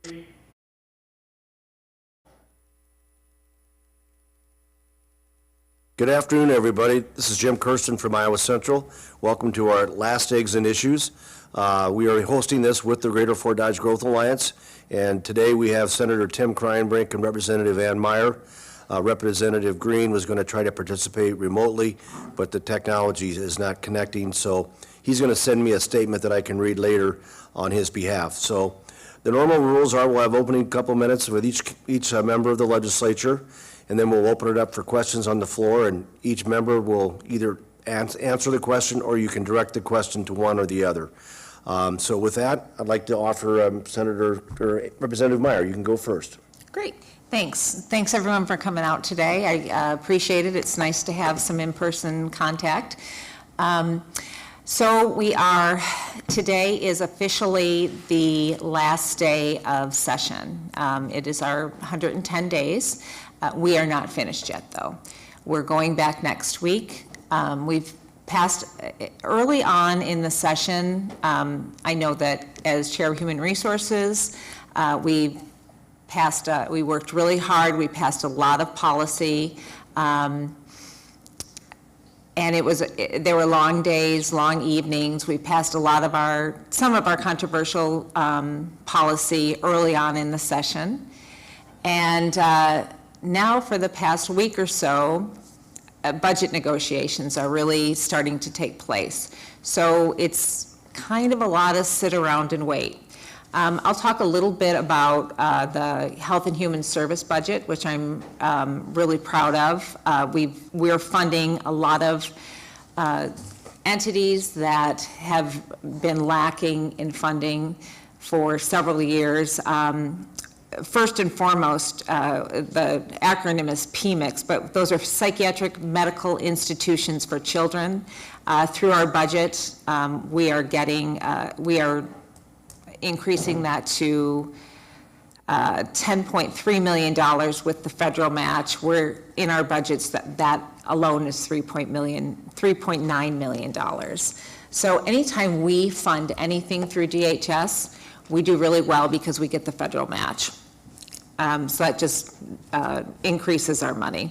Good afternoon, everybody. This is Jim Kirsten from Iowa Central. Welcome to our Last Eggs and Issues. We are hosting this with the Greater Fort Dodge Growth Alliance, and today we have Senator Tim Kreinbrink and Representative Ann Meyer. Representative Green was going to try to participate remotely, but the technology is not connecting, so he's going to send me a statement that I can read later on his behalf. So the normal rules are we'll have opening couple minutes with each member of the legislature, and then we'll open it up for questions on the floor, and each member will either answer the question or you can direct the question to one or the other. So with that, I'd like to offer Representative Meyer. You can go first. Great. Thanks. Thanks everyone for coming out today. I appreciate it. It's nice to have some in-person contact. So today is officially the last day of session. It is our 110 days. We are not finished yet though. We're going back next week. We've passed early on in the session. I know that as Chair of Human Resources, we worked really hard. We passed a lot of policy. And there were long days, long evenings. We passed some of our controversial policy early on in the session. And now for the past week or so, budget negotiations are really starting to take place. So it's kind of a lot of sit around and wait. I'll talk a little bit about the Health and Human Service budget, which I'm really proud of. We're funding a lot of entities that have been lacking in funding for several years. First and foremost, the acronym is PMICS, but those are Psychiatric Medical Institutions for Children. Through our budget, we are increasing that to $10.3 million with the federal match. We're in our budgets that alone is $3.9 million. So anytime we fund anything through DHS, we do really well because we get the federal match. So that just increases our money.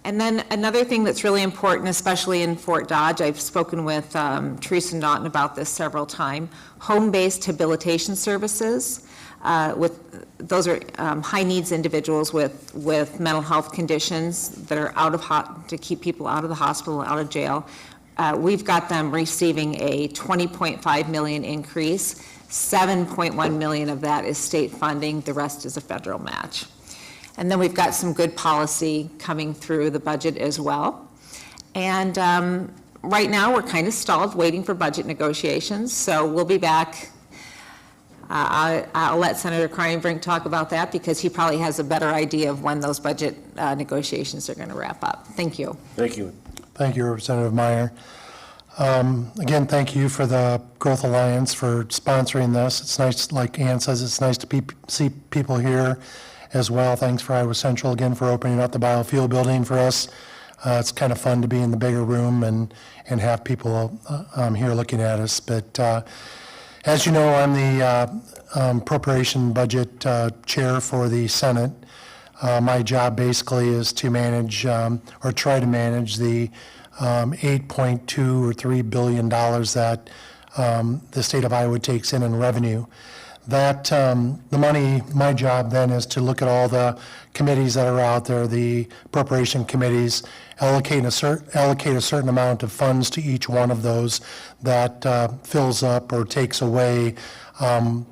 And then another thing that's really important, especially in Fort Dodge, I've spoken with Teresa Naughton about this several times, home-based habilitation services. Those are high needs individuals with mental health conditions that are to keep people out of the hospital, out of jail. We've got them receiving a $20.5 million increase. 7.1 million of that is state funding. The rest is a federal match. And then we've got some good policy coming through the budget as well. And right now we're kind of stalled waiting for budget negotiations. So we'll be back. I'll let Senator Kreinbrink talk about that because he probably has a better idea of when those budget negotiations are going to wrap up. Thank you. Thank you. Thank you, Representative Meyer. Again, thank you for the Growth Alliance for sponsoring this. It's nice, like Ann says, it's nice to see people here as well. Thanks for Iowa Central again for opening up the biofuel building for us. It's kind of fun to be in the bigger room and have people here looking at us. But as you know, I'm the appropriation budget chair for the Senate. My job basically is to manage or try to manage the 8.2 or $3 billion that the state of Iowa takes in revenue. That the money, my job then is to look at all the committees that are out there, the appropriation committees, allocate a certain amount of funds to each one of those that fills up or takes away.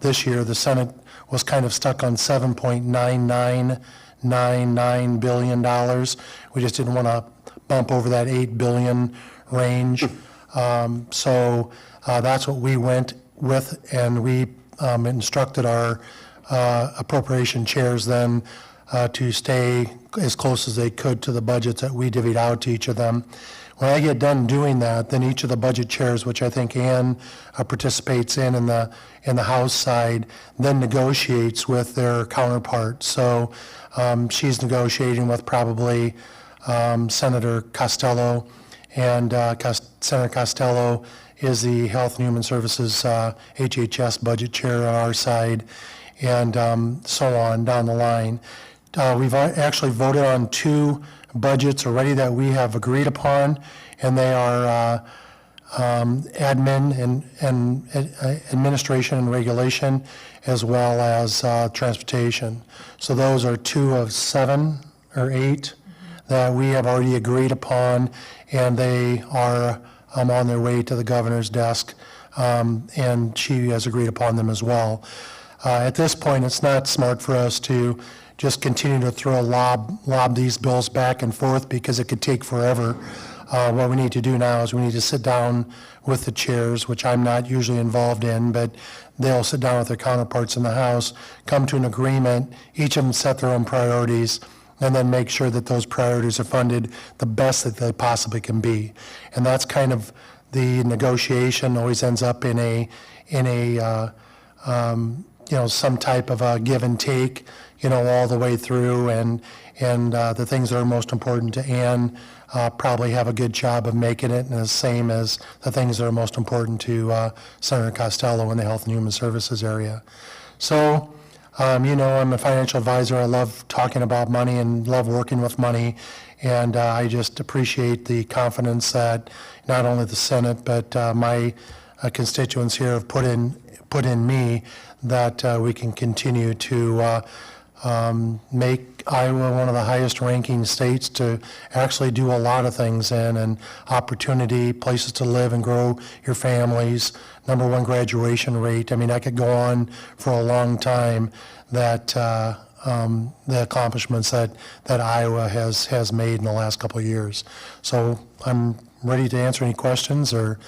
This year, the Senate was kind of stuck on $7.9999 billion. We just didn't want to bump over that $8 billion range. So that's what we went with, and we instructed our appropriation chairs then to stay as close as they could to the budgets that we divvied out to each of them. When I get done doing that, then each of the budget chairs, which I think Ann participates in the House side, then negotiates with their counterparts. So she's negotiating with probably Senator Costello, and Senator Costello is the Health and Human Services HHS budget chair on our side, and so on down the line. We've actually voted on 2 budgets already that we have agreed upon, and they are admin and administration and regulation, as well as transportation. So those are 2 of 7 or 8 that we have already agreed upon, and they are on their way to the governor's desk, and she has agreed upon them as well. At this point, it's not smart for us to just continue to lob these bills back and forth, because it could take forever. What we need to do now is we need to sit down with the chairs, which I'm not usually involved in, but they'll sit down with their counterparts in the House, come to an agreement, each of them set their own priorities, and then make sure that those priorities are funded the best that they possibly can be. And that's kind of the negotiation. Always ends up in a some type of a give and take, all the way through, and the things that are most important to Ann probably have a good job of making it, and the same as the things that are most important to Senator Costello in the Health and Human Services area. So, I'm a financial advisor. I love talking about money and love working with money, and I just appreciate the confidence that not only the Senate, but my constituents here have put in me, that we can continue to make Iowa one of the highest ranking states to actually do a lot of things in, and opportunity, places to live and grow your families, #1 graduation rate. I mean, I could go on for a long time, that the accomplishments that Iowa has made in the last couple of years. So I'm ready to answer any questions or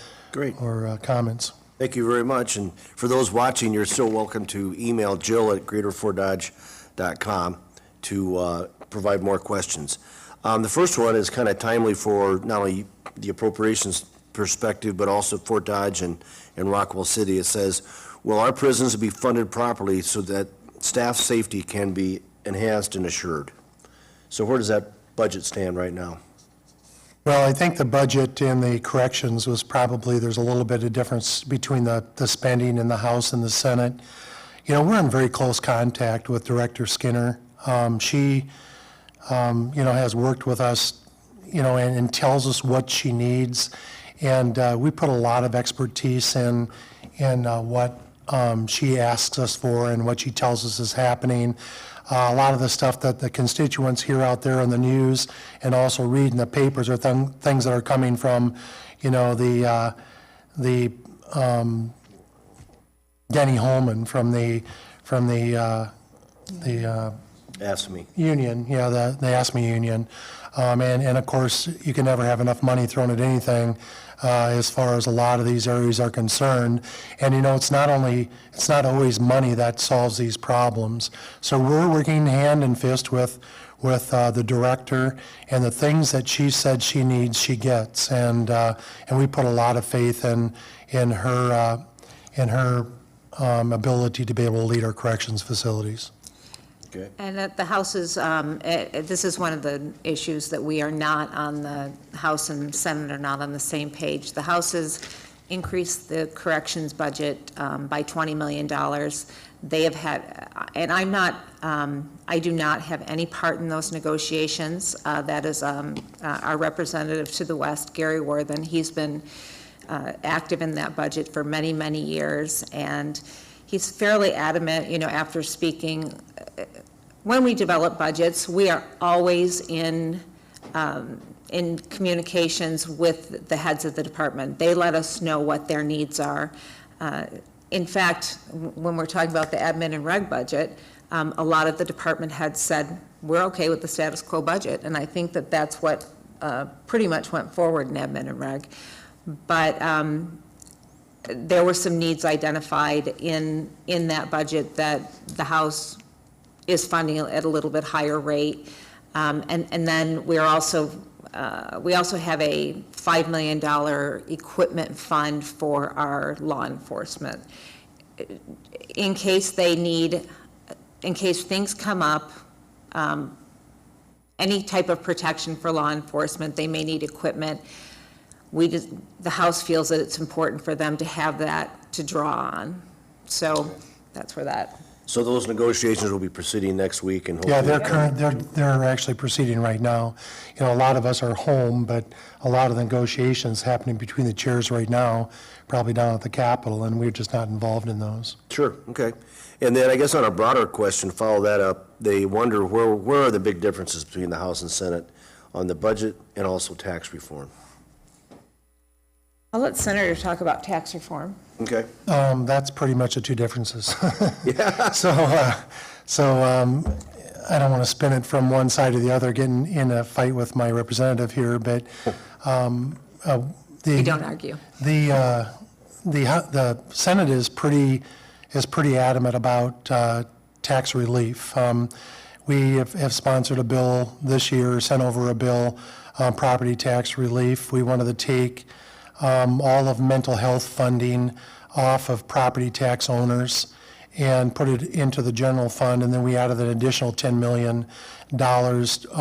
comments. Thank you very much. And for those watching, you're still welcome to email jill@greaterfortdodge.com to provide more questions. The first one is kind of timely for not only the appropriations perspective, but also Fort Dodge and Rockwell City. It says, will our prisons be funded properly so that staff safety can be enhanced and assured? So where does that budget stand right now? Well, I think the budget in the corrections was probably, there's a little bit of difference between the spending in the House and the Senate. We're in very close contact with Director Skinner. She, has worked with us, and tells us what she needs. And we put a lot of expertise in what she asks us for and what she tells us is happening. A lot of the stuff that the constituents hear out there in the news and also read in the papers are things that are coming from, the Denny Holman from the AFSCME. union, the AFSCME union. And of course, you can never have enough money thrown at anything as far as a lot of these areas are concerned. And it's not always money that solves these problems. So we're working hand in fist with the director, and the things that she said she needs, she gets. And we put a lot of faith in her ability to be able to lead our corrections facilities. Okay. And at the House's, this is one of the issues that we are not on, the House and Senate are not on the same page. The House has increased the corrections budget by $20 million. They have had, and I do not have any part in those negotiations. That is our representative to the West, Gary Worthen. He's been active in that budget for many, many years, and he's fairly adamant, after speaking. When we develop budgets, we are always in communications with the heads of the department. They let us know what their needs are. In fact, when we're talking about the admin and reg budget, a lot of the department heads said, we're okay with the status quo budget. And I think that that's what pretty much went forward in admin and reg. But there were some needs identified in that budget that the House is funding at a little bit higher rate. And then we also have a $5 million equipment fund for our law enforcement. In case things come up, any type of protection for law enforcement, they may need equipment. The House feels that it's important for them to have that to draw on. So that's where that. So those negotiations will be proceeding next week and Yeah, hopefully. they're actually proceeding right now. You know, a lot of us are home, but a lot of the negotiations happening between the chairs right now, probably down at the Capitol, and we're just not involved in those. Sure, okay. And then I guess on a broader question, follow that up, they wonder where are the big differences between the House and Senate on the budget and also tax reform? I'll let Senator talk about tax reform. Okay. That's pretty much the two differences. Yeah. So I don't want to spin it from one side to the other, getting in a fight with my representative here, but We don't argue. the Senate is pretty adamant about tax relief. We have sponsored a bill this year, sent over a bill on property tax relief. We wanted to take all of mental health funding off of property tax owners and put it into the general fund, and then we added an additional $10 million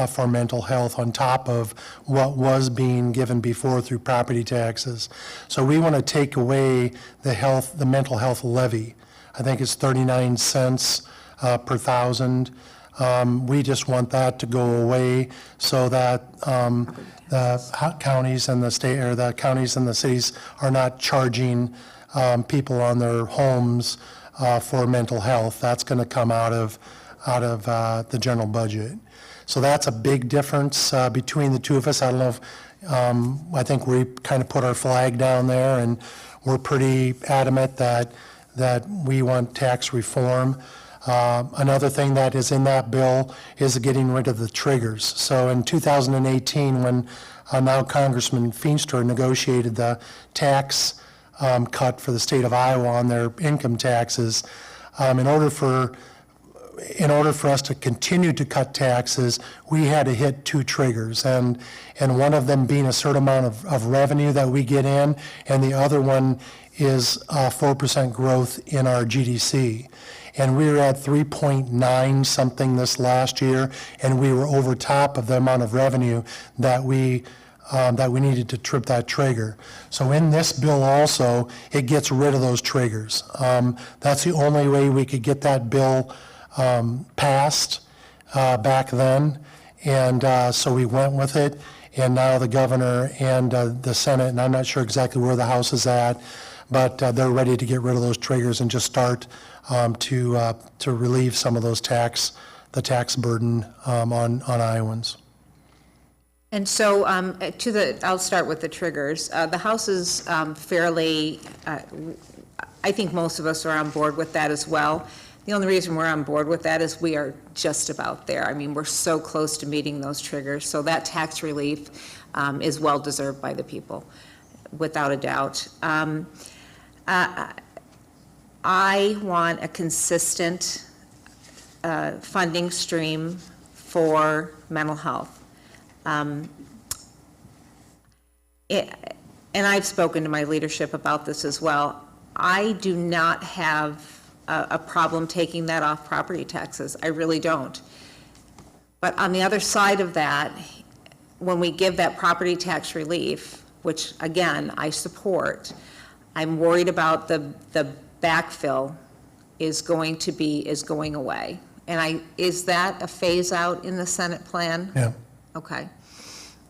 for mental health on top of what was being given before through property taxes. So we want to take away the mental health levy. I think it's 39 cents per thousand. We just want that to go away so that the counties and the state, or the counties and the cities are not charging people on their homes for mental health. That's going to come out of the general budget. So that's a big difference between the two of us. I don't know if, I think we kind of put our flag down there, and we're pretty adamant that we want tax reform. Another thing that is in that bill is getting rid of the triggers. So in 2018, when now Congressman Feenstra negotiated the tax cut for the state of Iowa on their income taxes, in order for us to continue to cut taxes, we had to hit two triggers, and one of them being a certain amount of revenue that we get in, and the other one is 4% growth in our GDC. And we were at 3.9 something this last year, and we were over top of the amount of revenue that we needed to trip that trigger. So in this bill also, it gets rid of those triggers. That's the only way we could get that bill passed back then, and so we went with it. And now the governor and the Senate, and I'm not sure exactly where the House is at, but they're ready to get rid of those triggers and just start to relieve some of those the tax burden on Iowans. And so I'll start with the triggers. The House is fairly, I think most of us are on board with that as well. The only reason we're on board with that is we are just about there. I mean, we're so close to meeting those triggers. So that tax relief is well deserved by the people, without a doubt. I want a consistent funding stream for mental health. And I've spoken to my leadership about this as well. I do not have a problem taking that off property taxes. I really don't. But on the other side of that, when we give that property tax relief, which again, I support, I'm worried about the backfill is going away. And is that a phase out in the Senate plan? Yeah. Okay.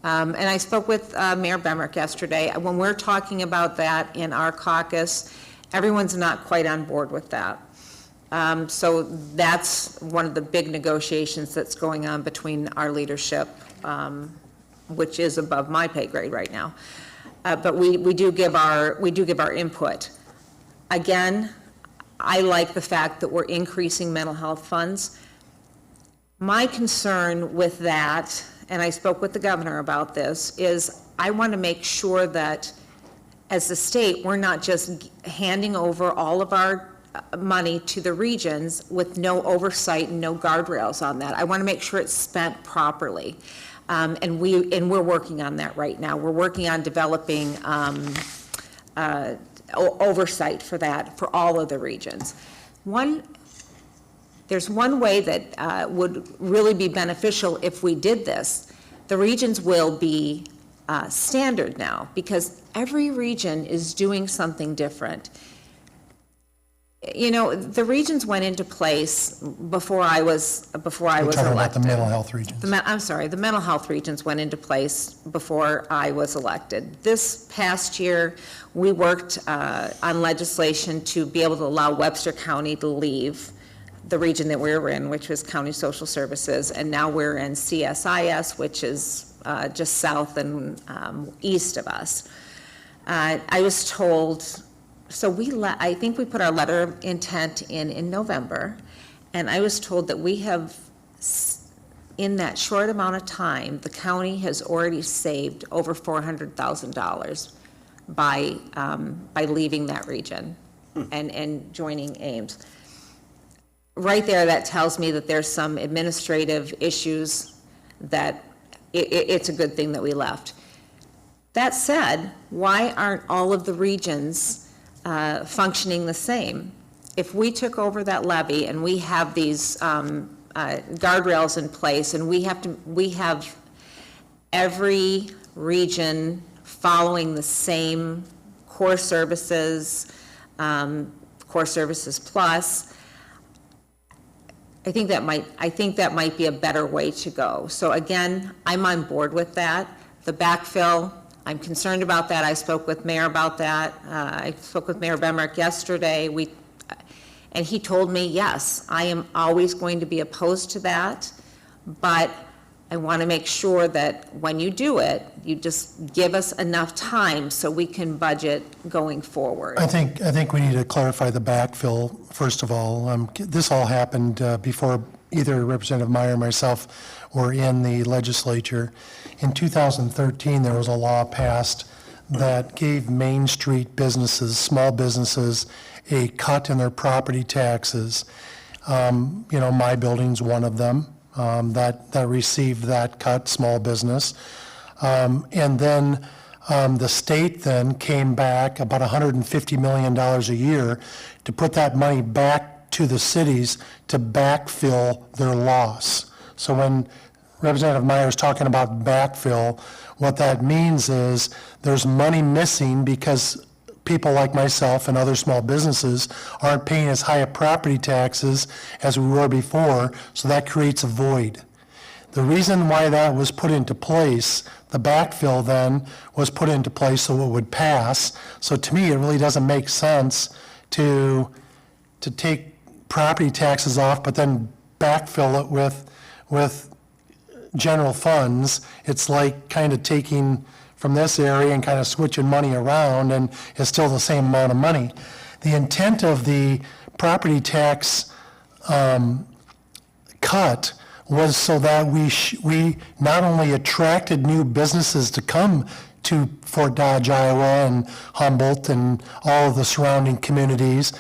And I spoke with Mayor Bemrick yesterday. When we're talking about that in our caucus, everyone's not quite on board with that. So that's one of the big negotiations that's going on between our leadership, which is above my pay grade right now. But we do give our input. Again, I like the fact that we're increasing mental health funds. My concern with that, and I spoke with the governor about this, is I want to make sure that as the state, we're not just handing over all of our money to the regions with no oversight and no guardrails on that. I want to make sure it's spent properly. And we're working on that right now. We're working on developing oversight for that for all of the regions. There's one way that would really be beneficial if we did this. The regions will be standard now because every region is doing something different. You know, the regions went into place before I was We're talking about elected. the mental health regions. I'm sorry, the mental health regions went into place before I was elected. This past year, we worked on legislation to be able to allow Webster County to leave the region that we were in, which was County Social Services, and now we're in CSIS, which is just south and east of us. I was told, so I think we put our letter of intent in November, and I was told that we have, in that short amount of time, the county has already saved over $400,000 by leaving that region and joining Ames. Right there, that tells me that there's some administrative issues that it's a good thing that we left. That said, why aren't all of the regions functioning the same? If we took over that levy and we have these guardrails in place, and we have every region following the same core services plus, I think that might be a better way to go. So again, I'm on board with that. The backfill, I'm concerned about that. I spoke with Mayor about that. I spoke with Mayor Bemrick yesterday. And he told me, yes, I am always going to be opposed to that, but I want to make sure that when you do it, you just give us enough time so we can budget going forward. I think we need to clarify the backfill, first of all. This all happened before either Representative Meyer or myself were in the legislature. In 2013, there was a law passed that gave Main Street businesses, small businesses, a cut in their property taxes. My building's one of them that received that cut, small business. And then the state then came back about $150 million a year to put that money back to the cities to backfill their loss. So when Representative Meyer is talking about backfill, what that means is there's money missing because people like myself and other small businesses aren't paying as high a property taxes as we were before, so that creates a void. The reason why that was put into place, the backfill then, was put into place so it would pass. So to me, it really doesn't make sense to take property taxes off, but then backfill it with general funds. It's like kind of taking from this area and kind of switching money around, and it's still the same amount of money. The intent of the property tax cut was so that we not only attracted new businesses to come to Fort Dodge, Iowa, and Humboldt and all of the surrounding communities.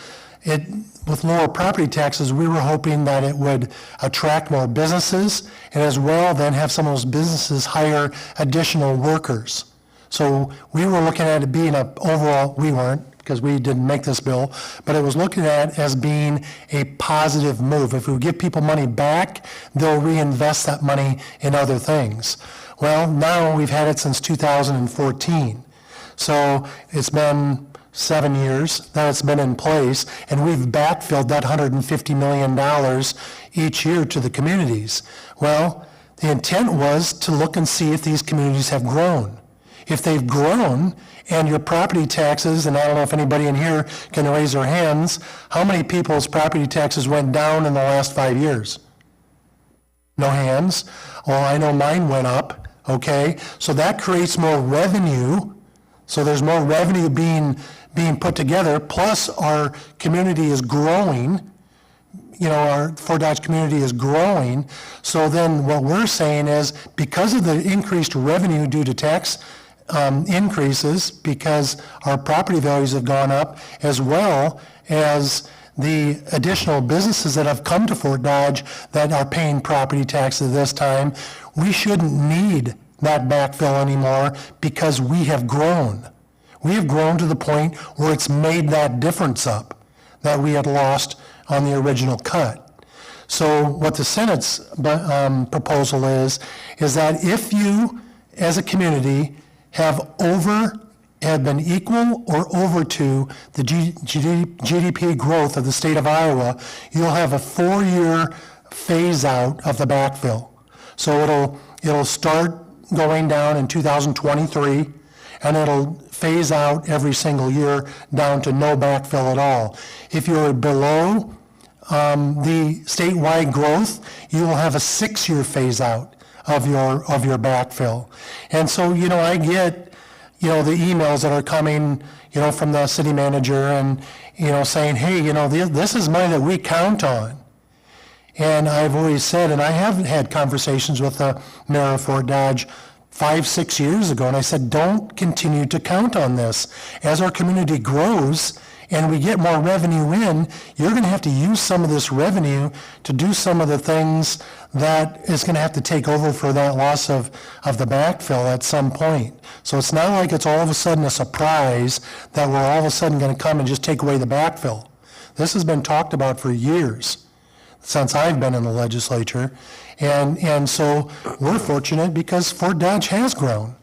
With lower property taxes, we were hoping that it would attract more businesses, and as well then have some of those businesses hire additional workers. So we were looking at it being we weren't, because we didn't make this bill, but it was looking at it as being a positive move. If we give people money back, they'll reinvest that money in other things. Well, now we've had it since 2014. So it's been 7 years that it's been in place, and we've backfilled that $150 million each year to the communities. Well, the intent was to look and see if these communities have grown. If they've grown, and your property taxes, and I don't know if anybody in here can raise their hands, how many people's property taxes went down in the last 5 years? No hands? Well, I know mine went up, okay? So that creates more revenue. So there's more revenue being put together, plus our community is growing. Our Fort Dodge community is growing. So then what we're saying is, because of the increased revenue due to tax increases, because our property values have gone up, as well as the additional businesses that have come to Fort Dodge that are paying property taxes this time, we shouldn't need that backfill anymore because we have grown. We have grown to the point where it's made that difference up that we had lost on the original cut. So what the Senate's proposal is that if you, as a community, have over have been equal or over to the GDP growth of the state of Iowa, you'll have a 4-year phase out of the backfill. So it'll start going down in 2023, and it'll phase out every single year down to no backfill at all. If you're below the statewide growth, you will have a 6-year phase out of your backfill. And so, I get, the emails that are coming, from the city manager and, saying, hey, this is money that we count on. And I've always said, and I have had conversations with the mayor of Fort Dodge 5-6 years ago, and I said, don't continue to count on this. As our community grows and we get more revenue in, you're going to have to use some of this revenue to do some of the things that is going to have to take over for that loss of the backfill at some point. So it's not like it's all of a sudden a surprise that we're all of a sudden going to come and just take away the backfill. This has been talked about for years, since I've been in the legislature. And so we're fortunate because Fort Dodge has grown,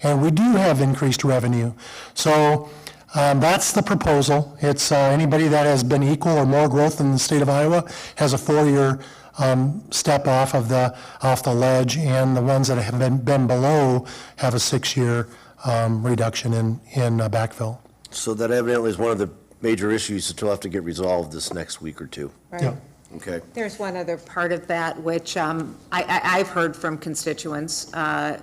and we do have increased revenue. So that's the proposal. It's anybody that has been equal or more growth in the state of Iowa has a 4-year step off the ledge, and the ones that have been below have a 6-year reduction in backfill. So that evidently is one of the major issues that will have to get resolved this next week or two. Right. Yeah. Okay. There's one other part of that, which I've heard from constituents,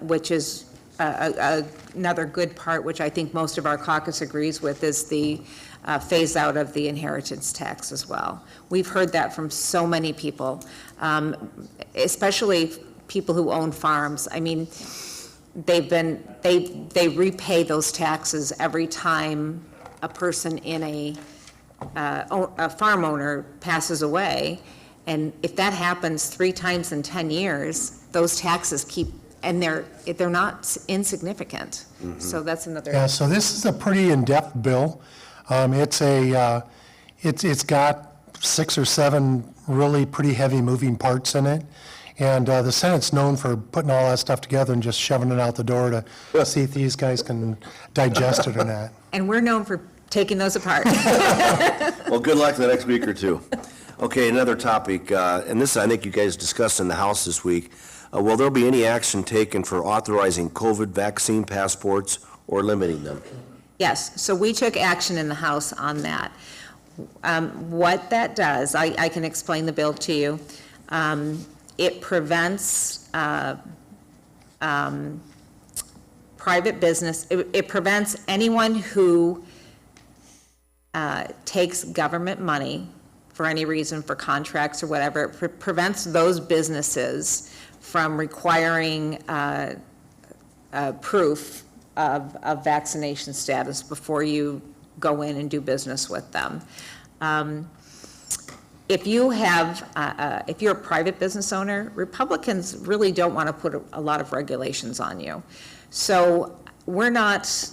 which is another good part, which I think most of our caucus agrees with, is the phase out of the inheritance tax as well. We've heard that from so many people, especially people who own farms. I mean, they repay those taxes every time a person in a farm owner passes away, and if that happens 3 times in 10 years, those taxes keep, and they're not insignificant. Mm-hmm. So that's another. Yeah. So this is a pretty in-depth bill. It's got 6 or 7 really pretty heavy moving parts in it, and the Senate's known for putting all that stuff together and just shoving it out the door to see if these guys can digest it or not. And we're known for taking those apart. Well, good luck the next week or two. Okay, another topic, and this I think you guys discussed in the House this week. Will there be any action taken for authorizing COVID vaccine passports or limiting them? Yes, so we took action in the House on that. What that does, I can explain the bill to you. It prevents private business, it prevents anyone who takes government money for any reason, for contracts or whatever. It prevents those businesses from requiring proof of vaccination status before you go in and do business with them. If you have, if you're a private business owner, Republicans really don't want to put a lot of regulations on you. So we're not,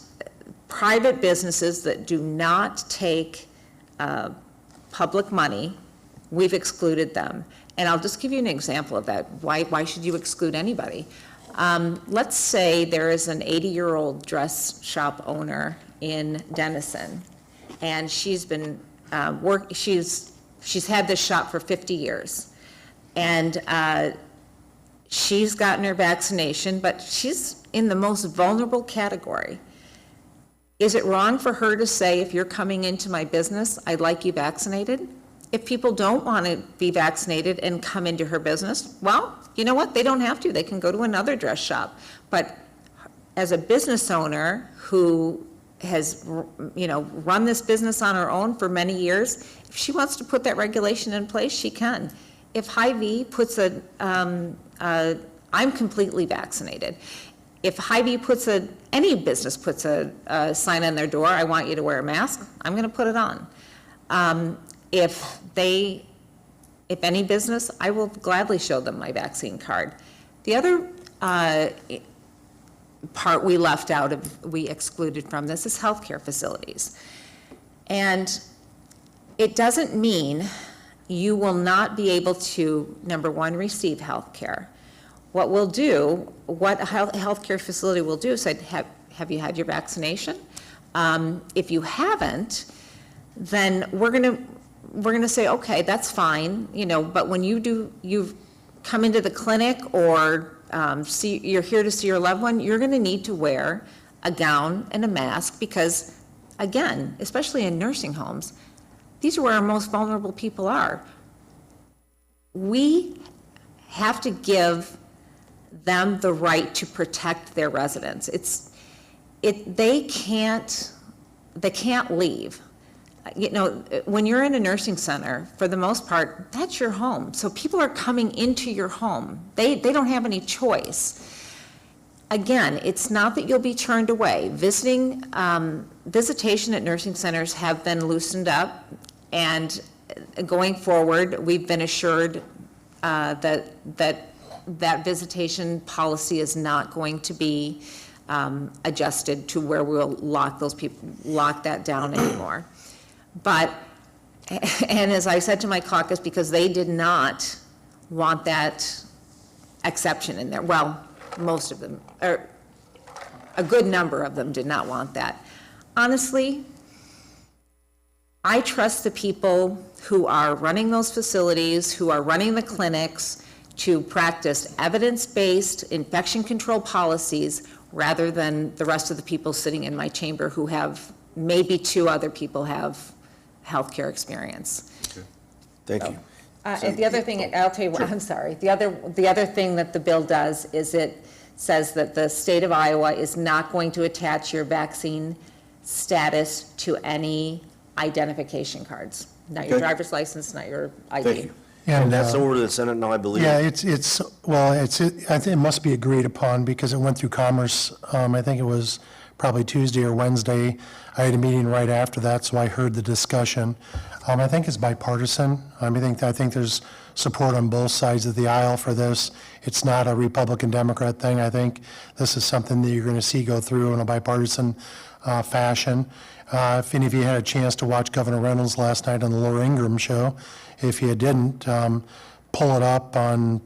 private businesses that do not take public money, we've excluded them. And I'll just give you an example of that. Why should you exclude anybody? Let's say there is an 80-year-old dress shop owner in Denison, and she's been she's had this shop for 50 years, and she's gotten her vaccination, but she's in the most vulnerable category. Is it wrong for her to say, if you're coming into my business, I'd like you vaccinated? If people don't want to be vaccinated and come into her business, well, you know what? They don't have to. They can go to another dress shop. But as a business owner who has, run this business on her own for many years, if she wants to put that regulation in place, she can. If Hy-Vee puts I'm completely vaccinated. If Hy-Vee any business puts a sign on their door, I want you to wear a mask, I'm going to put it on. If any business, I will gladly show them my vaccine card. The other part we left out we excluded from this is healthcare facilities. And it doesn't mean you will not be able to, number one, receive healthcare. What a healthcare facility will do is say, have you had your vaccination? If you haven't, then we're gonna say, okay, that's fine, but when you've come into the clinic or you're here to see your loved one, you're gonna need to wear a gown and a mask because, again, especially in nursing homes, these are where our most vulnerable people are. We have to give them the right to protect their residents. They can't leave. When you're in a nursing center, for the most part, that's your home. So people are coming into your home. They don't have any choice. Again, it's not that you'll be turned away. Visitation at nursing centers have been loosened up, and going forward, we've been assured that visitation policy is not going to be adjusted to where we'll lock that down anymore. But, and as I said to my caucus, because they did not want that exception in there, well, most of them, or a good number of them did not want that. Honestly, I trust the people who are running those facilities, who are running the clinics, to practice evidence-based infection control policies rather than the rest of the people sitting in my chamber who have, maybe two other people have healthcare experience. Okay. Thank you. And the other thing, I'll tell you what, I'm sorry. The other thing that the bill does is it says that the state of Iowa is not going to attach your vaccine status to any identification cards. Not your Okay. driver's license, not your ID. Thank you. And, That's over to the Senate now, I believe. Yeah, I think it must be agreed upon because it went through Commerce. I think it was probably Tuesday or Wednesday. I had a meeting right after that, so I heard the discussion. I think it's bipartisan. I think there's support on both sides of the aisle for this. It's not a Republican-Democrat thing. I think this is something that you're going to see go through in a bipartisan fashion. If any of you had a chance to watch Governor Reynolds last night on the Laura Ingraham show, if you didn't, pull it up on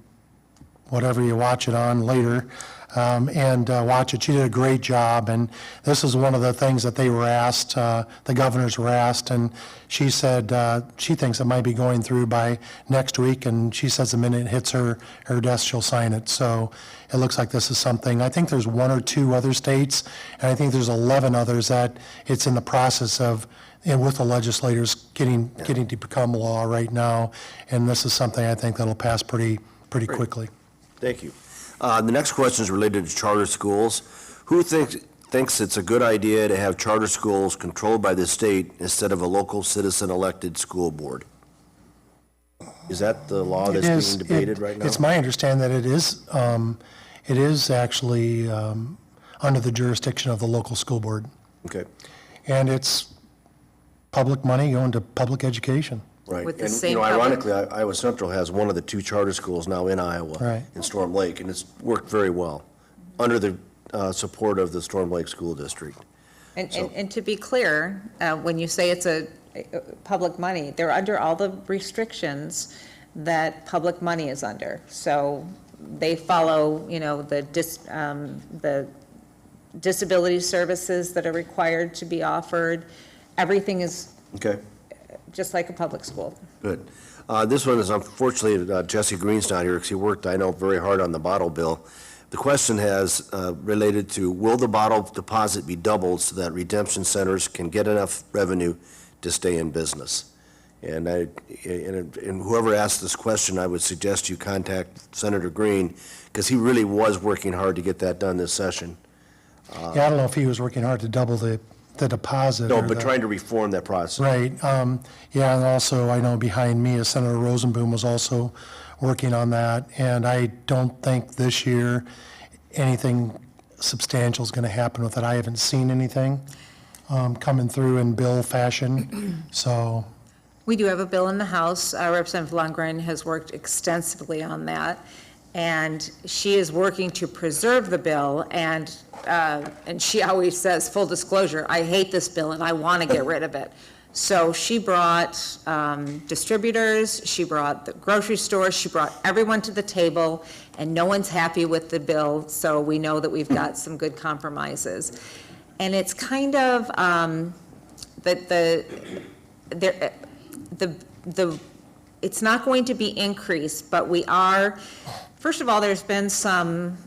whatever you watch it on later, and watch it. She did a great job, and this is one of the things that they were asked, the governors were asked, and she said she thinks it might be going through by next week, and she says the minute it hits her desk, she'll sign it. So it looks like this is something, I think there's one or two other states, and I think there's 11 others that it's in the process of, and with the legislators getting to become law right now, and this is something I think that'll pass pretty quickly. Thank you. The next question is related to charter schools. Who thinks it's a good idea to have charter schools controlled by the state instead of a local citizen-elected school board? Is that the law that's being debated right now? It's my understanding that it is actually under the jurisdiction of the local school board. Okay, And it's public money going to public education. right. With the And, same ironically, Iowa Central has one of the two charter schools now in Iowa, Right. in Storm Lake, and it's worked very well, under the support of the Storm Lake School District. And to be clear, when you say it's a public money, they're under all the restrictions that public money is under. So they follow, the disability services that are required to be offered. Everything is Okay, just like a public school. good. This one is unfortunately, Jesse Green's not here because he worked, I know, very hard on the bottle bill. The question has related to, will the bottle deposit be doubled so that redemption centers can get enough revenue to stay in business? And whoever asked this question, I would suggest you contact Senator Green because he really was working hard to get that done this session. Yeah, I don't know if he was working hard to double the deposit. No, or but the- trying to reform that process. Right. Yeah, and also I know behind me is Senator Rosenboom was also working on that. And I don't think this year anything substantial is going to happen with it. I haven't seen anything coming through in bill fashion. So, We do have a bill in the House. Representative Lundgren has worked extensively on that, and she is working to preserve the bill, and she always says, full disclosure, I hate this bill and I want to get rid of it. So she brought distributors, she brought the grocery stores, she brought everyone to the table, and no one's happy with the bill, so we know that we've got some good compromises. And it's kind of, it's not going to be increased, but we are, first of all, there's been some,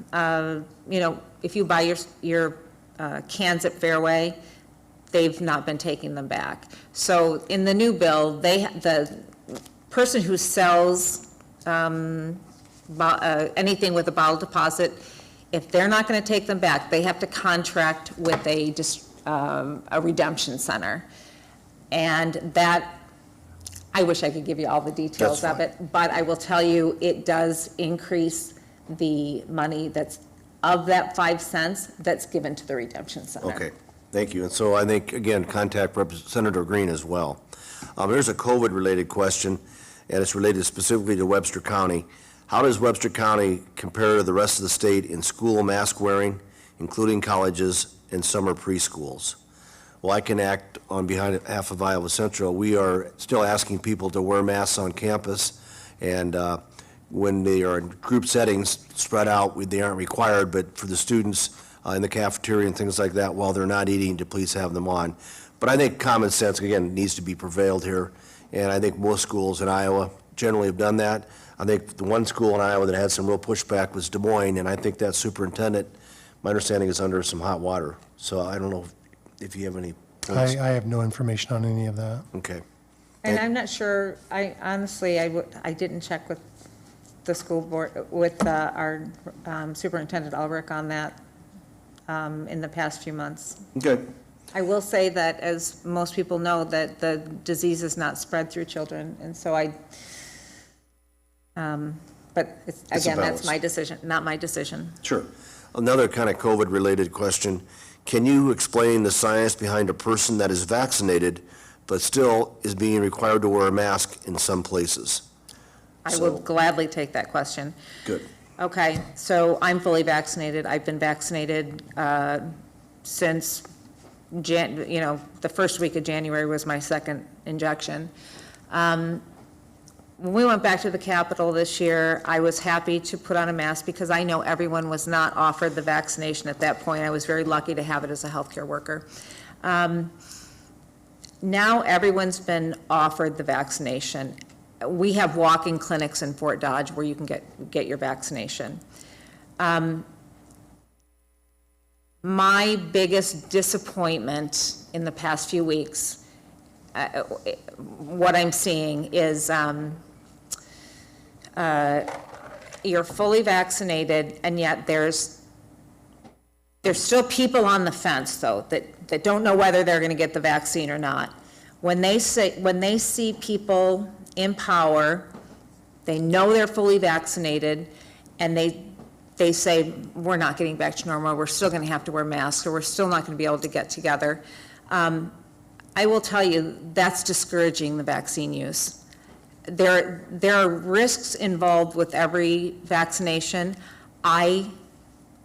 if you buy your cans at Fairway, they've not been taking them back. So in the new bill, the person who sells anything with a bottle deposit, if they're not going to take them back, they have to contract with a redemption center. And that, I wish I could give you all the details of it, but I will tell you, it does increase the money that's, of that 5 cents, that's given to the redemption center. Okay, thank you. And so I think, again, contact Senator Green as well. There's a COVID-related question, and it's related specifically to Webster County. How does Webster County compare to the rest of the state in school mask wearing, including colleges and summer preschools? Well, I can act on behalf of Iowa Central. We are still asking people to wear masks on campus, and when they are in group settings spread out, they aren't required, but for the students in the cafeteria and things like that, while they're not eating, to please have them on. But I think common sense, again, needs to be prevailed here, and I think most schools in Iowa generally have done that. I think the one school in Iowa that had some real pushback was Des Moines, and I think that superintendent, my understanding, is under some hot water. So I don't know if you have any points. I have no information on any of that. Okay. And I'm not sure, I honestly, I didn't check with the school board, with our Superintendent Ulrich on that in the past few months. Okay. I will say that, as most people know, that the disease is not spread through children, and so but again, that's my decision, not my decision. Sure. Another kind of COVID-related question. Can you explain the science behind a person that is vaccinated but still is being required to wear a mask in some places? I will gladly take that question. Good. Okay, so I'm fully vaccinated. I've been vaccinated since, the first week of January was my second injection. When we went back to the Capitol this year, I was happy to put on a mask because I know everyone was not offered the vaccination at that point. I was very lucky to have it as a healthcare worker. Now everyone's been offered the vaccination. We have walk-in clinics in Fort Dodge where you can get your vaccination. My biggest disappointment in the past few weeks, what I'm seeing is you're fully vaccinated, and yet there's still people on the fence, though, that don't know whether they're going to get the vaccine or not. When they see people in power, they know they're fully vaccinated, and they say, we're not getting back to normal, we're still going to have to wear masks, or we're still not going to be able to get together. I will tell you, that's discouraging the vaccine use. There are risks involved with every vaccination. I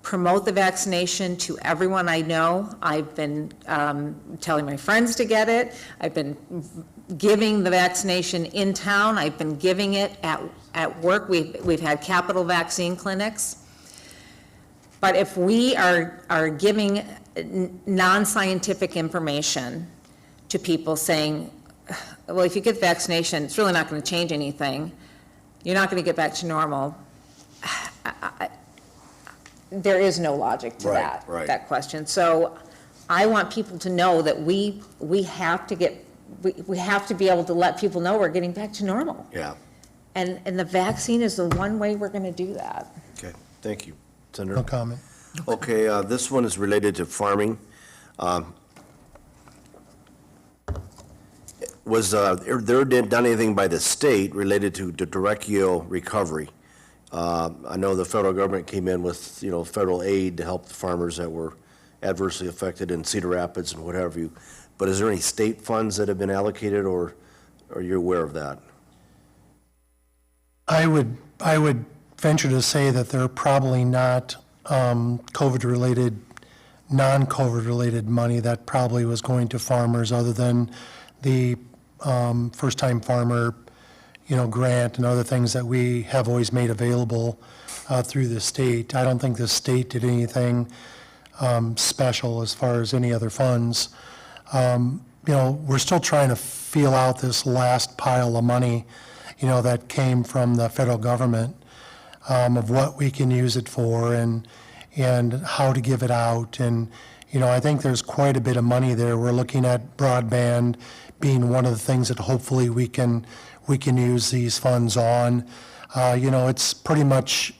promote the vaccination to everyone I know. I've been telling my friends to get it. I've been giving the vaccination in town. I've been giving it at work. We've had Capitol vaccine clinics. But if we are giving non-scientific information to people saying, well, if you get the vaccination, it's really not going to change anything, you're not going to get back to normal, there is no logic to that question. So I want people to know that we have to be able to let people know we're getting back to normal. Yeah. And the vaccine is the one way we're going to do that. Okay, thank you. Senator? No comment. Okay, this one is related to farming. Was there done anything by the state related to the direct yield recovery? I know the federal government came in with, federal aid to help the farmers that were adversely affected in Cedar Rapids and what have you. But is there any state funds that have been allocated, or are you aware of that? I would venture to say that there are probably not COVID-related, non-COVID-related money that probably was going to farmers other than the first-time farmer, grant and other things that we have always made available through the state. I don't think the state did anything special as far as any other funds. We're still trying to feel out this last pile of money, that came from the federal government, of what we can use it for and how to give it out. And, I think there's quite a bit of money there. We're looking at broadband being one of the things that hopefully we can use these funds on. It's pretty much,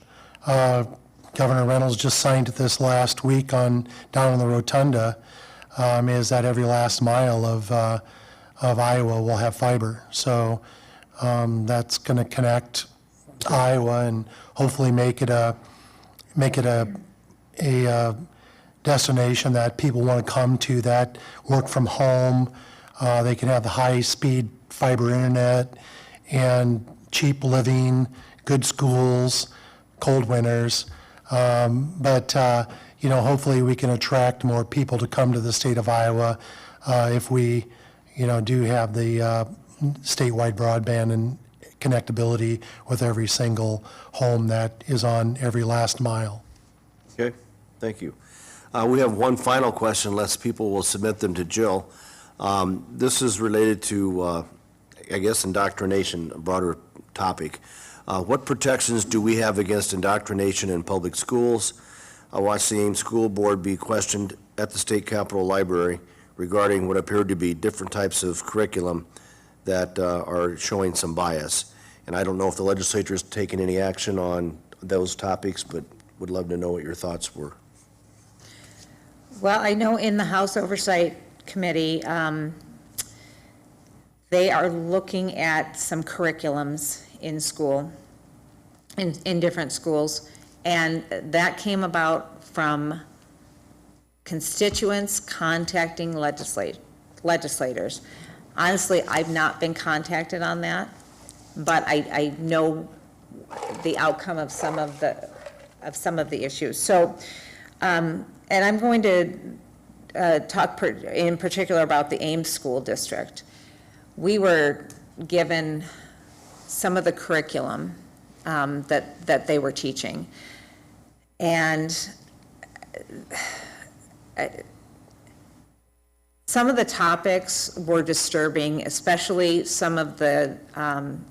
Governor Reynolds just signed it this last week down in the Rotunda, is that every last mile of Iowa will have fiber. So that's going to connect Iowa and hopefully make it a destination that people want to come to, that work from home. They can have the high-speed fiber internet and cheap living, good schools, cold winters. But hopefully we can attract more people to come to the state of Iowa if we, do have the statewide broadband and connectability with every single home that is on every last mile. Okay, thank you. We have one final question, unless people will submit them to Jill. This is related to, indoctrination, a broader topic. What protections do we have against indoctrination in public schools? I watched the Ames School Board be questioned at the State Capitol Library regarding what appeared to be different types of curriculum that are showing some bias. And I don't know if the legislature has taken any action on those topics, but would love to know what your thoughts were. Well, I know in the House Oversight Committee, they are looking at some curriculums in school, in different schools, and that came about from constituents contacting legislators. Honestly, I've not been contacted on that, but I know the outcome of some of the issues. So, and I'm going to talk in particular about the Ames School District. We were given some of the curriculum that they were teaching, and some of the topics were disturbing, especially some of the,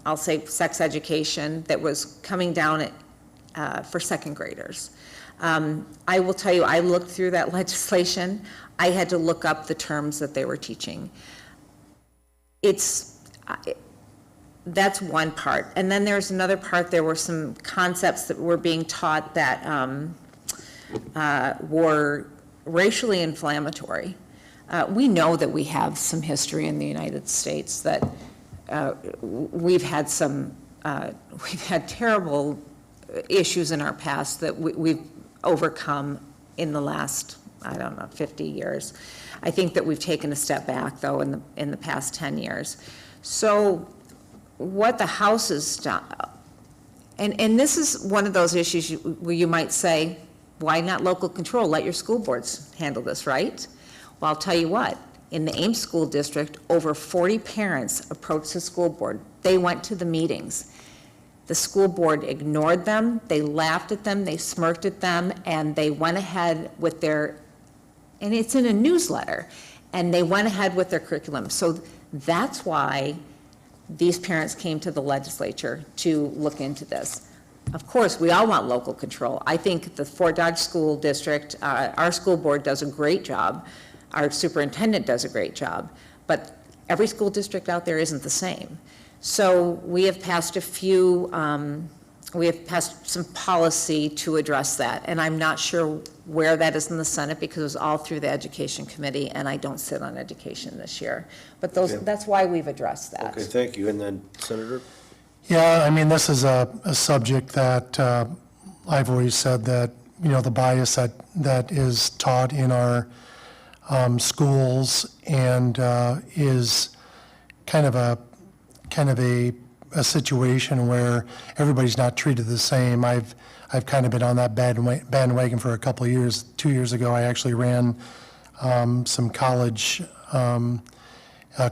I'll say, sex education that was coming down for second graders. I will tell you, I looked through that legislation. I had to look up the terms that they were teaching. That's one part. And then there's another part, there were some concepts that were being taught that were racially inflammatory. We know that we have some history in the United States that we've had terrible issues in our past that we've overcome in the last, 50 years. I think that we've taken a step back, though, in the past 10 years. So what the House has done, and this is one of those issues where you might say, why not local control? Let your school boards handle this, right? Well, I'll tell you what, in the Ames School District, over 40 parents approached the school board. They went to the meetings. The school board ignored them, they laughed at them, they smirked at them, and they went ahead with their, and it's in a newsletter, and they went ahead with their curriculum. So that's why these parents came to the legislature to look into this. Of course, we all want local control. I think the Fort Dodge School District, our school board does a great job. Our superintendent does a great job, but every school district out there isn't the same. So we have passed some policy to address that, and I'm not sure where that is in the Senate because it was all through the Education Committee, and I don't sit on education this year. But that's why we've addressed that. Okay, thank you. And then Senator? Yeah, this is a subject that I've always said that, the bias that is taught in our schools and is kind of a situation where everybody's not treated the same. I've kind of been on that bandwagon for a couple of years. 2 years ago, I actually ran some college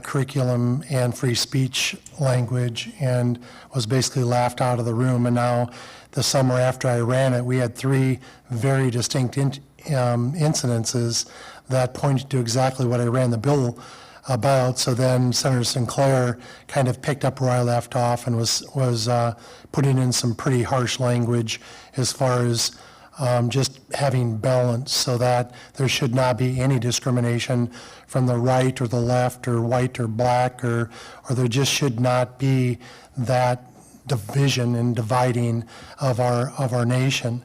curriculum and free speech language and was basically laughed out of the room. And now the summer after I ran it, we had 3 very distinct incidences that pointed to exactly what I ran the bill about. So then Senator Sinclair kind of picked up where I left off and was putting in some pretty harsh language as far as just having balance, so that there should not be any discrimination from the right or the left or white or black, or there just should not be that division and dividing of our nation.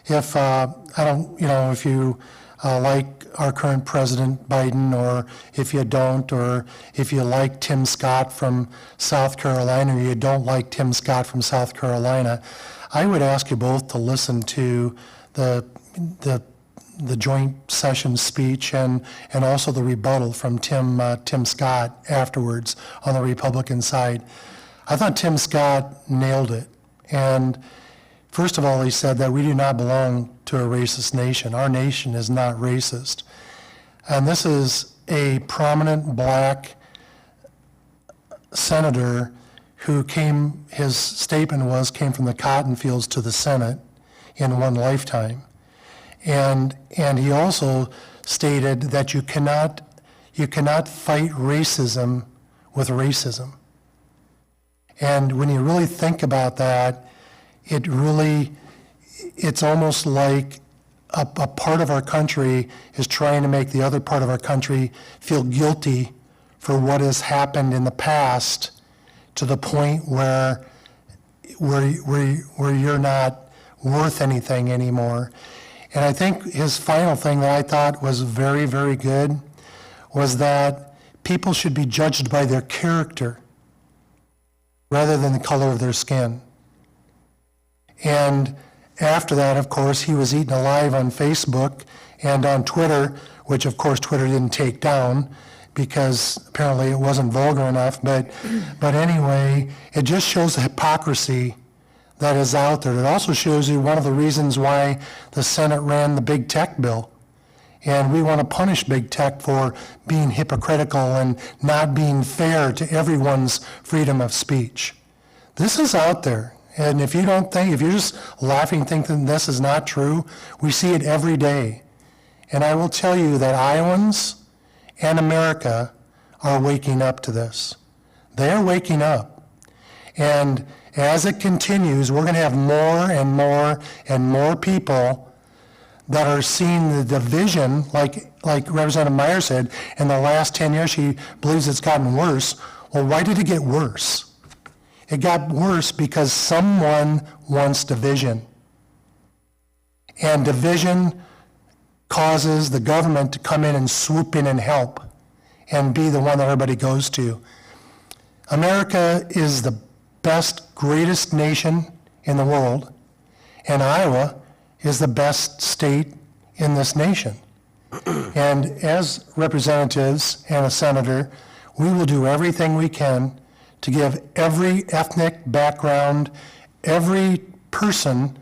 If if you like our current President Biden, or if you don't, or if you like Tim Scott from South Carolina, or you don't like Tim Scott from South Carolina, I would ask you both to listen to the joint session speech and also the rebuttal from Tim Scott afterwards on the Republican side. I thought Tim Scott nailed it. And first of all, he said that we do not belong to a racist nation. Our nation is not racist. And this is a prominent black senator who his statement came from the cotton fields to the Senate in one lifetime. And he also stated that you cannot fight racism with racism. And when you really think about that, it's almost like a part of our country is trying to make the other part of our country feel guilty for what has happened in the past, to the point where you're not worth anything anymore. And I think his final thing that I thought was very, very good was that people should be judged by their character rather than the color of their skin. And after that, of course, he was eaten alive on Facebook and on Twitter, which of course Twitter didn't take down because apparently it wasn't vulgar enough. But anyway, it just shows the hypocrisy that is out there. It also shows you one of the reasons why the Senate ran the big tech bill. And we want to punish big tech for being hypocritical and not being fair to everyone's freedom of speech. This is out there. And if you're just laughing, thinking this is not true, we see it every day. And I will tell you that Iowans and America are waking up to this. They are waking up. And as it continues, we're going to have more and more and more people that are seeing the division, like Representative Meyer said, in the last 10 years, she believes it's gotten worse. Well, why did it get worse? It got worse because someone wants division. And division causes the government to come in and swoop in and help and be the one that everybody goes to. America is the best, greatest nation in the world, and Iowa is the best state in this nation. And as representatives and a senator, we will do everything we can to give every ethnic background, every person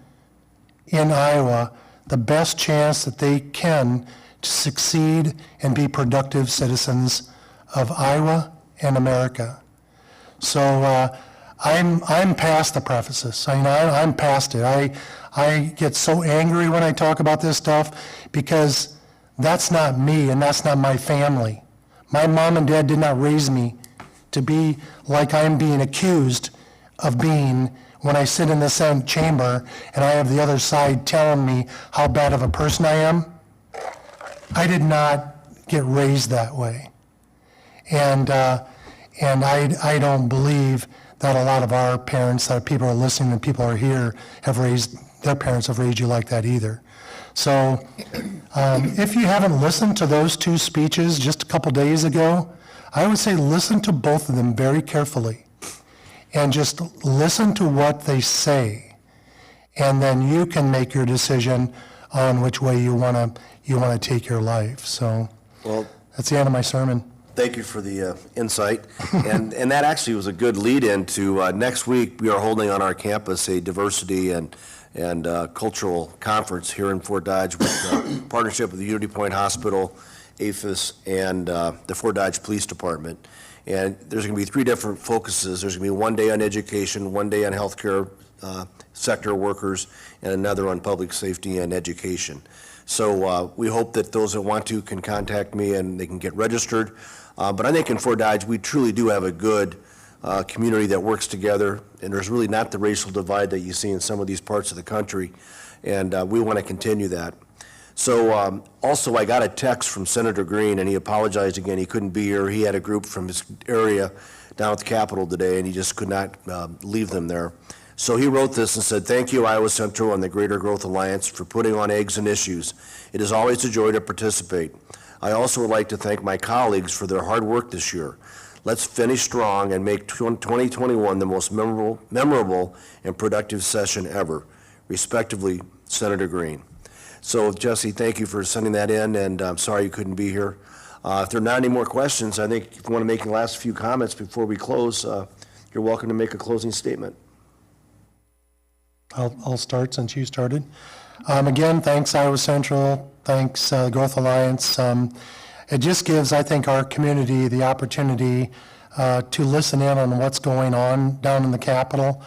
in Iowa the best chance that they can to succeed and be productive citizens of Iowa and America. So I'm past the prefaces. I'm past it. I get so angry when I talk about this stuff because that's not me and that's not my family. My mom and dad did not raise me to be like I'm being accused of being when I sit in the Senate chamber and I have the other side telling me how bad of a person I am. I did not get raised that way. And I don't believe that a lot of our parents, that people are listening and people are here, their parents have raised you like that either. So if you haven't listened to those two speeches just a couple days ago, I would say listen to both of them very carefully and just listen to what they say. And then you can make your decision on which way you want to take your life. So that's the end of my sermon. Thank you for the insight. And that actually was a good lead into next week. We are holding on our campus a diversity and cultural conference here in Fort Dodge with partnership with the Unity Point Hospital, APHIS, and the Fort Dodge Police Department. And there's going to be 3 different focuses. There's going to be one day on education, one day on healthcare sector workers, and another on public safety and education. So we hope that those that want to can contact me and they can get registered. But I think in Fort Dodge, we truly do have a good community that works together, and there's really not the racial divide that you see in some of these parts of the country, and we want to continue that. So also, I got a text from Senator Green, and he apologized again. He couldn't be here. He had a group from his area down at the Capitol today, and he just could not leave them there. So he wrote this and said, "Thank you, Iowa Central and the Greater Growth Alliance, for putting on Eggs and Issues. It is always a joy to participate. I also would like to thank my colleagues for their hard work this year. Let's finish strong and make 2021 the most memorable and productive session ever. Respectively, Senator Green." So Jesse, thank you for sending that in, and I'm sorry you couldn't be here. If there are not any more questions, I think if you want to make the last few comments before we close, you're welcome to make a closing statement. I'll start since you started. Again, thanks Iowa Central, thanks Growth Alliance. It just gives, I think, our community the opportunity to listen in on what's going on down in the Capitol.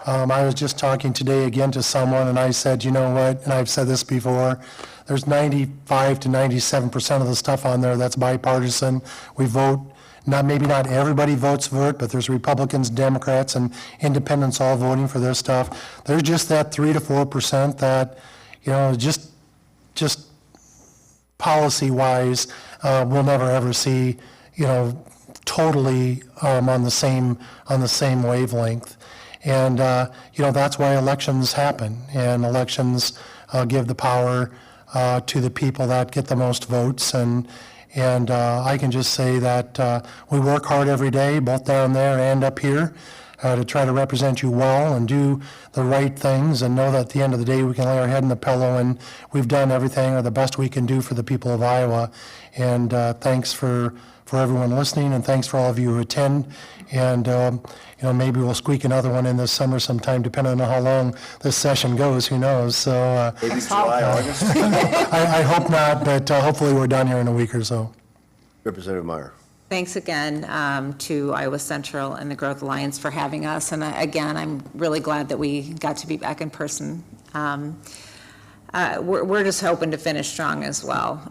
I was just talking today again to someone, and I said, you know what, and I've said this before, there's 95 to 97% of the stuff on there that's bipartisan. We vote, maybe not everybody votes for it, but there's Republicans, Democrats, and independents all voting for this stuff. There's just that 3 to 4% that, you know, just policy-wise, we'll never ever see, you know, totally on the same wavelength. And, you know, that's why elections happen, and elections give the power to the people that get the most votes. And I can just say that we work hard every day, both down there and up here, to try to represent you well and do the right things, and know that at the end of the day we can lay our head in the pillow and we've done everything or the best we can do for the people of Iowa. And thanks for everyone listening, and thanks for all of you who attend. And you know, maybe we'll squeak another one in this summer sometime, depending on how long this session goes. Who knows? So Maybe July, August. I hope not, but hopefully we're done here in a week or so. Representative Meyer. Thanks again to Iowa Central and the Growth Alliance for having us. And again, I'm really glad that we got to be back in person. We're just hoping to finish strong as well.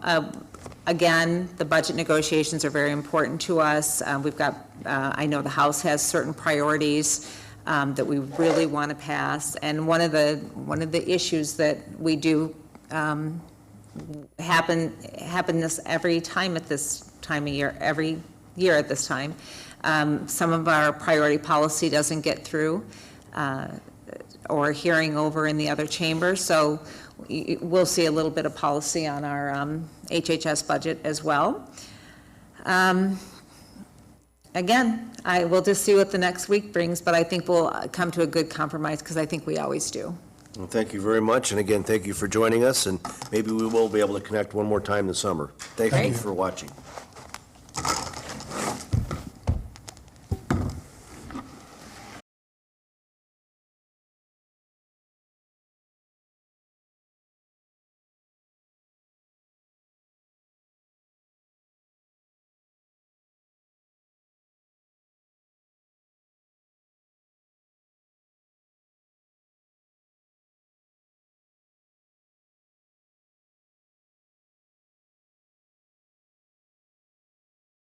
Again, the budget negotiations are very important to us. We've got, I know the House has certain priorities that we really want to pass. And one of the issues that we do happen this every time at this time of year, every year at this time. Some of our priority policy doesn't get through or hearing over in the other chamber. So we'll see a little bit of policy on our HHS budget as well. Again, I will just see what the next week brings, but I think we'll come to a good compromise, because I think we always do. Well, thank you very much, and again, thank you for joining us, and maybe we will be able to connect one more time this summer. Thank you for watching.